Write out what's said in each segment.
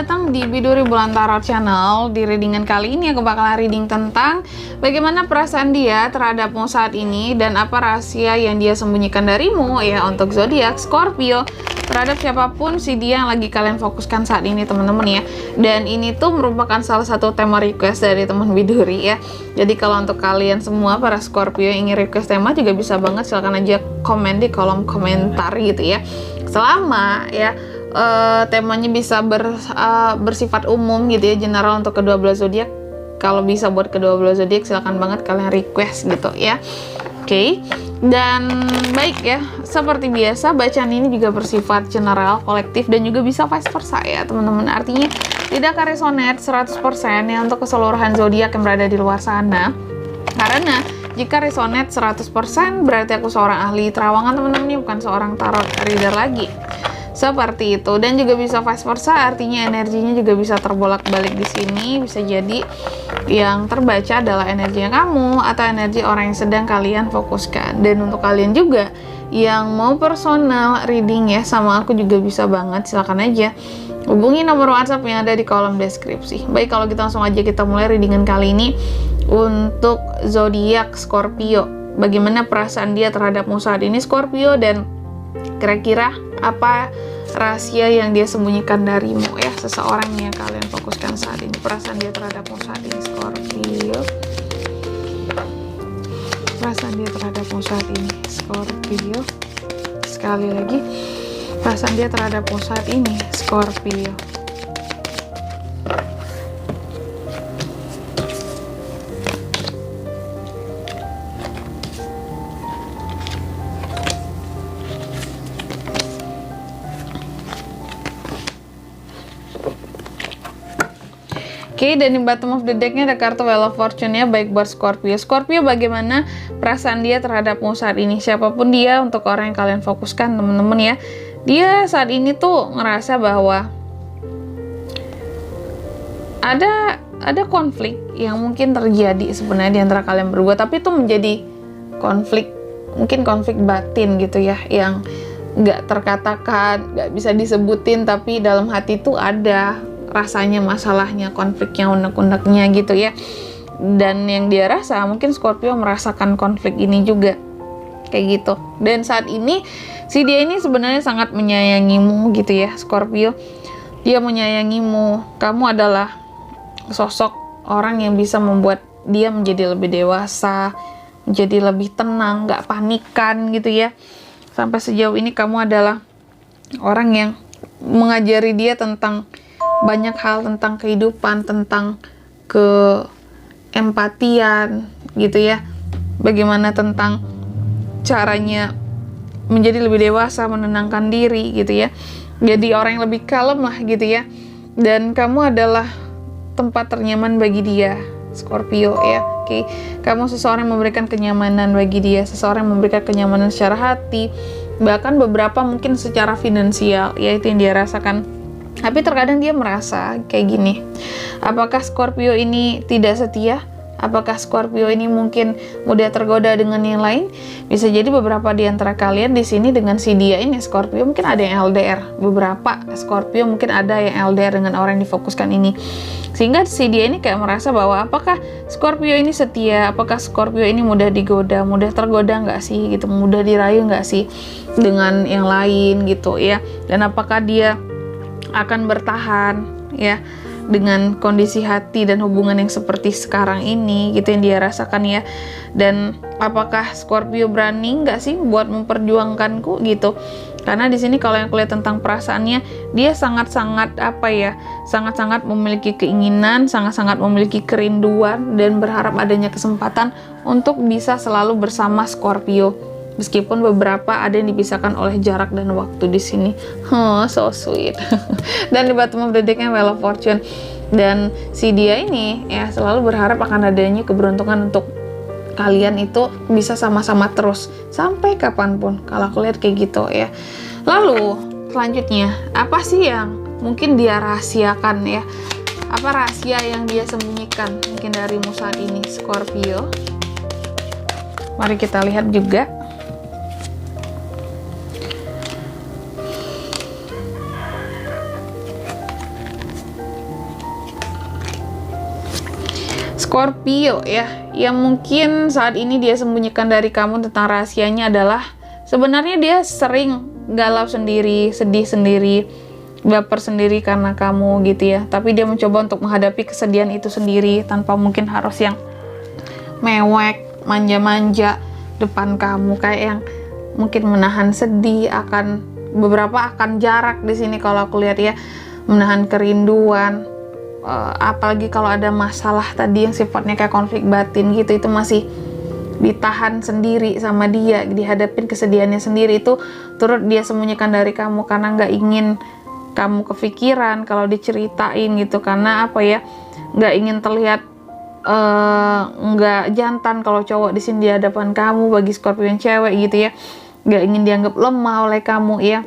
datang di Biduri Bulan Tarot Channel. Di readingan kali ini aku bakalan reading tentang bagaimana perasaan dia terhadapmu saat ini dan apa rahasia yang dia sembunyikan darimu ya untuk zodiak Scorpio, terhadap siapapun si dia yang lagi kalian fokuskan saat ini teman-teman ya. Dan ini tuh merupakan salah satu tema request dari teman Biduri ya. Jadi kalau untuk kalian semua para Scorpio yang ingin request tema juga bisa banget, silahkan aja komen di kolom komentar gitu ya. Selama ya temanya bisa bersifat umum gitu ya, general untuk kedua belah zodiak. Kalau bisa buat kedua belah zodiak silakan banget kalian request gitu ya. Oke. Dan baik ya, seperti biasa bacaan ini juga bersifat general, kolektif, dan juga bisa vice versa ya teman-teman. Artinya tidak akan resonate 100% ya untuk keseluruhan zodiak yang berada di luar sana. Karena jika resonate 100% berarti aku seorang ahli terawangan teman-teman, ini bukan seorang tarot reader lagi. Seperti itu, dan juga bisa vice versa, artinya energinya juga bisa terbolak-balik di sini. Bisa jadi yang terbaca adalah energinya kamu atau energi orang yang sedang kalian fokuskan. Dan untuk kalian juga yang mau personal reading ya sama aku juga bisa banget, silakan aja hubungi nomor WhatsApp yang ada di kolom deskripsi. Baik, kalau gitu langsung aja kita mulai readingan kali ini untuk zodiak Scorpio. Bagaimana perasaan dia terhadapmu saat ini Scorpio, dan kira-kira apa rahasia yang dia sembunyikan darimu ya, seseorang yang kalian fokuskan saat ini. Perasaan dia terhadapmu saat ini Scorpio. Perasaan dia terhadapmu saat ini Scorpio. Sekali lagi, perasaan dia terhadapmu saat ini Scorpio. Oke, dan di bottom of the deck-nya ada kartu Wheel of Fortune-nya baik buat Scorpio. Scorpio, bagaimana perasaan dia terhadapmu saat ini? Siapapun dia, untuk orang yang kalian fokuskan teman-teman ya. Dia saat ini tuh ngerasa bahwa ada konflik yang mungkin terjadi sebenarnya di antara kalian berdua, tapi itu menjadi konflik, mungkin konflik batin gitu ya, yang nggak terkatakan, nggak bisa disebutin, tapi dalam hati tuh ada rasanya masalahnya, konfliknya, unek-uneknya gitu ya. Dan yang dia rasa, mungkin Scorpio merasakan konflik ini juga kayak gitu. Dan saat ini si dia ini sebenarnya sangat menyayangimu gitu ya Scorpio. Dia menyayangimu. Kamu adalah sosok orang yang bisa membuat dia menjadi lebih dewasa, menjadi lebih tenang, gak panikan gitu ya. Sampai sejauh ini kamu adalah orang yang mengajari dia tentang banyak hal, tentang kehidupan, tentang keempatian gitu ya. Bagaimana tentang caranya menjadi lebih dewasa, menenangkan diri gitu ya. Jadi orang yang lebih kalem lah gitu ya. Dan kamu adalah tempat ternyaman bagi dia Scorpio ya. Oke. Kamu seseorang yang memberikan kenyamanan bagi dia, seseorang yang memberikan kenyamanan secara hati, bahkan beberapa mungkin secara finansial, yaitu yang dia rasakan. Tapi terkadang dia merasa kayak gini, apakah Scorpio ini tidak setia? Apakah Scorpio ini mungkin mudah tergoda dengan yang lain? Bisa jadi beberapa di antara kalian di sini dengan si dia ini Scorpio mungkin ada yang LDR. Beberapa Scorpio mungkin ada yang LDR dengan orang yang difokuskan ini. Sehingga si dia ini kayak merasa bahwa apakah Scorpio ini setia? Apakah Scorpio ini mudah digoda? Mudah tergoda nggak sih? Gitu, mudah dirayu nggak sih dengan yang lain gitu ya? Dan apakah dia akan bertahan ya dengan kondisi hati dan hubungan yang seperti sekarang ini gitu yang dia rasakan ya. Dan apakah Scorpio berani nggak sih buat memperjuangkanku gitu? Karena di sini kalau yang kulihat tentang perasaannya, dia sangat-sangat sangat-sangat memiliki keinginan, sangat-sangat memiliki kerinduan dan berharap adanya kesempatan untuk bisa selalu bersama Scorpio. Meskipun beberapa ada yang dipisahkan oleh jarak dan waktu di sini. So sweet. Dan di bottom of the deck-nya Wheel of Fortune. Dan si dia ini ya selalu berharap akan adanya keberuntungan untuk kalian itu bisa sama-sama terus sampai kapanpun. Kalau aku lihat kayak gitu ya. Lalu selanjutnya, apa sih yang mungkin dia rahasiakan ya? Apa rahasia yang dia sembunyikan mungkin darimu saat ini Scorpio? Mari kita lihat juga. Scorpio ya, yang mungkin saat ini dia sembunyikan dari kamu tentang rahasianya adalah sebenarnya dia sering galau sendiri, sedih sendiri, baper sendiri karena kamu gitu ya. Tapi dia mencoba untuk menghadapi kesedihan itu sendiri tanpa mungkin harus yang mewek, manja-manja depan kamu, kayak yang mungkin menahan sedih, beberapa akan jarak di sini kalau aku lihat ya, menahan kerinduan. Apalagi kalau ada masalah tadi yang sifatnya kayak konflik batin gitu, itu masih ditahan sendiri sama dia, dihadapin kesedihannya sendiri, itu turut dia sembunyikan dari kamu karena nggak ingin kamu kepikiran kalau diceritain gitu, karena apa ya, nggak ingin terlihat nggak jantan kalau cowok di sini di hadapan kamu, bagi Scorpio yang cewek gitu ya, nggak ingin dianggap lemah oleh kamu ya.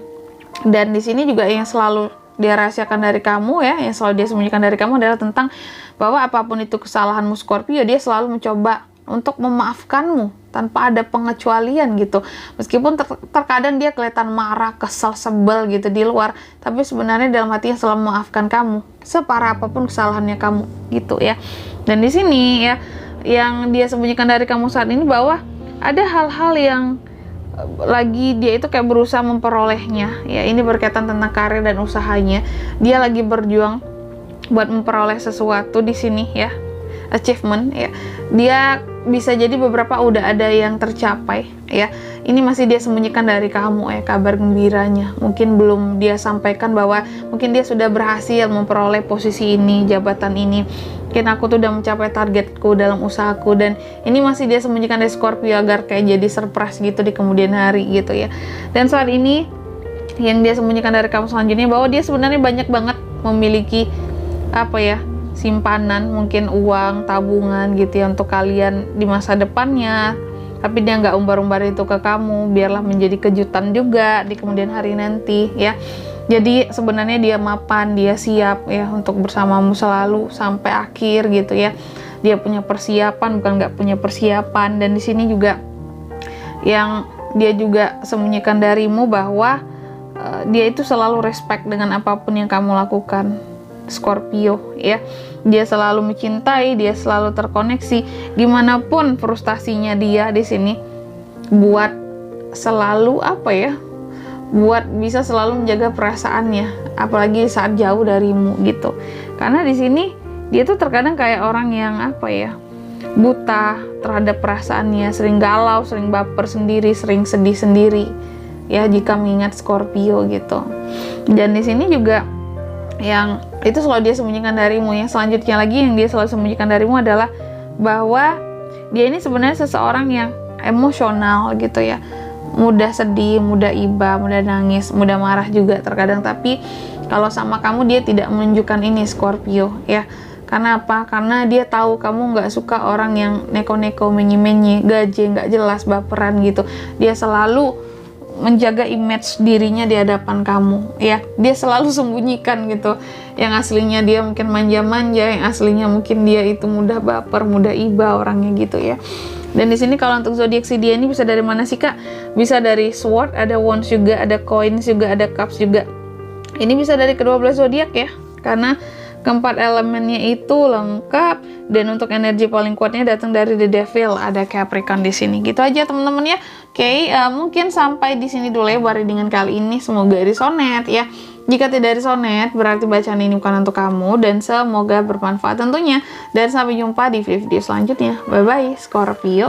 Dan di sini juga yang selalu dia rahasiakan dari kamu ya, yang selalu dia sembunyikan dari kamu adalah tentang bahwa apapun itu kesalahanmu Scorpio, dia selalu mencoba untuk memaafkanmu tanpa ada pengecualian gitu. Meskipun terkadang dia kelihatan marah, kesal, sebel gitu di luar, tapi sebenarnya dalam hatinya selalu memaafkan kamu separah apapun kesalahannya kamu gitu ya. Dan di sini ya, yang dia sembunyikan dari kamu saat ini bahwa ada hal-hal yang lagi dia itu kayak berusaha memperolehnya ya. Ini berkaitan tentang karir dan usahanya. Dia lagi berjuang buat memperoleh sesuatu di sini ya, achievement ya. Dia bisa jadi beberapa udah ada yang tercapai ya. Ini masih dia sembunyikan dari kamu ya, kabar gembiranya. Mungkin belum dia sampaikan bahwa mungkin dia sudah berhasil memperoleh posisi ini, jabatan ini. Mungkin aku tuh udah mencapai targetku dalam usahaku, dan ini masih dia sembunyikan dari Scorpio agar kayak jadi surprise gitu di kemudian hari gitu ya. Dan saat ini yang dia sembunyikan dari kamu selanjutnya bahwa dia sebenarnya banyak banget memiliki apa ya, simpanan, mungkin uang, tabungan gitu ya untuk kalian di masa depannya, tapi dia nggak umbar-umbar itu ke kamu, biarlah menjadi kejutan juga di kemudian hari nanti ya. Jadi sebenarnya dia mapan, dia siap ya untuk bersamamu selalu sampai akhir gitu ya. Dia punya persiapan, bukan nggak punya persiapan. Dan di sini juga yang dia juga sembunyikan darimu bahwa dia itu selalu respect dengan apapun yang kamu lakukan, Scorpio ya. Dia selalu mencintai, dia selalu terkoneksi. Gimana pun frustasinya dia di sini, buat selalu apa ya, buat bisa selalu menjaga perasaannya, apalagi saat jauh darimu gitu. Karena di sini dia tuh terkadang kayak orang yang apa ya, buta terhadap perasaannya, sering galau, sering baper sendiri, sering sedih sendiri ya jika mengingat Scorpio gitu. Dan di sini juga yang itu selalu dia sembunyikan darimu. Yang selanjutnya lagi yang dia selalu sembunyikan darimu adalah bahwa dia ini sebenarnya seseorang yang emosional gitu ya, mudah sedih, mudah iba, mudah nangis, mudah marah juga terkadang. Tapi kalau sama kamu dia tidak menunjukkan ini, Scorpio ya. Karena apa? Karena dia tahu kamu nggak suka orang yang neko-neko, menye-menye, gaje, nggak jelas, baperan gitu. Dia selalu menjaga image dirinya di hadapan kamu ya. Dia selalu sembunyikan gitu. Yang aslinya dia mungkin manja-manja, yang aslinya mungkin dia itu mudah baper, mudah iba orangnya gitu ya. Dan di sini kalau untuk zodiak si dia ini bisa dari mana sih Kak? Bisa dari sword, ada wands juga, ada coins juga, ada cups juga. Ini bisa dari ke-12 zodiak ya. Karena keempat elemennya itu lengkap, dan untuk energi paling kuatnya datang dari The Devil, ada Capricorn di sini. Gitu aja teman-teman ya. Oke, mungkin sampai di sini dulu ya dengan kali ini. Semoga resonate ya. Jika tidak resonate, berarti bacaan ini bukan untuk kamu, dan semoga bermanfaat tentunya. Dan sampai jumpa di video-video selanjutnya. Bye-bye, Scorpio.